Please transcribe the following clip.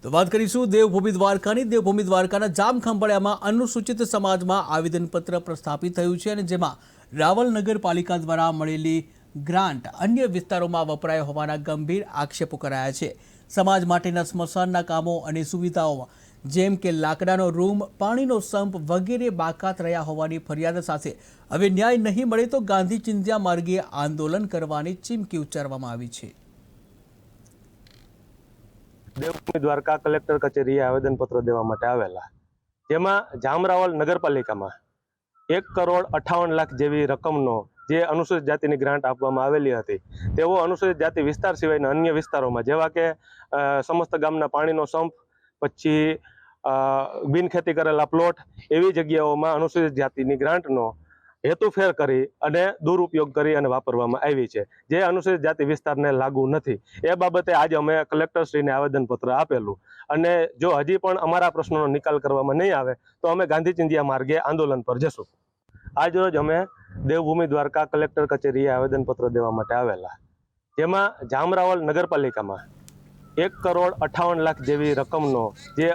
તો વાત કરીશું દેવભૂમિ દ્વારકાની। દેવભૂમિ દ્વારકાના જામખંભાળિયામાં અનુસૂચિત સમાજમાં આવેદનપત્ર પ્રસ્થાપિત થયું છે અને જેમાં રાવલ નગરપાલિકા દ્વારા મળેલી ગ્રાન્ટ અન્ય વિસ્તારોમાં વપરાય હોવાના ગંભીર આક્ષેપો કરાયા છે। સમાજ માટેના સ્મશાનના કામો અને સુવિધાઓ જેમ કે લાકડાનો રૂમ, પાણીનો સંપ વગેરે બાકાત રહ્યા હોવાની ફરિયાદ સાથે હવે ન્યાય નહીં મળે તો ગાંધી ચિંધ્યા માર્ગે આંદોલન કરવાની ચીમકી ઉચ્ચારવામાં આવી છે। દેવભૂમિ દ્વારકા કલેક્ટર કચેરીએ આવેદનપત્ર દેવા માટે આવેલા, જેમાં જામરાવલ નગરપાલિકામાં 1,58,00,000 જેવી રકમનો જે અનુસૂચિત જાતિની ગ્રાન્ટ આપવામાં આવેલી હતી, તેઓ અનુસૂચિત જાતિ વિસ્તાર સિવાયના અન્ય વિસ્તારોમાં જેવા કે સમસ્ત ગામના પાણીનો સંપ, પછી બિનખેતી કરેલા પ્લોટ, એવી જગ્યાઓમાં અનુસૂચિત જાતિની ગ્રાન્ટનો હેતુફેર કરી અને દુરુપયોગ કરી અને વાપરવામાં આવી છે, જે અનુસૂચિત જાતિ વિસ્તારને લાગુ નથી। એ બાબતે આજે અમે કલેક્ટરશ્રીને આવેદનપત્ર આપેલું અને જો હજી પણ અમારા પ્રશ્નોનો નિકાલ કરવામાં નહીં આવે તો અમે ગાંધી ચિંધ્યા માર્ગે આંદોલન પર જશું। આજ રોજ અમે દેવભૂમિ દ્વારકા કલેક્ટર કચેરીએ આવેદનપત્ર દેવા માટે આવેલા, જેમાં જામરાવલ નગરપાલિકામાં 1,58,00,000 જેવી રકમનો જે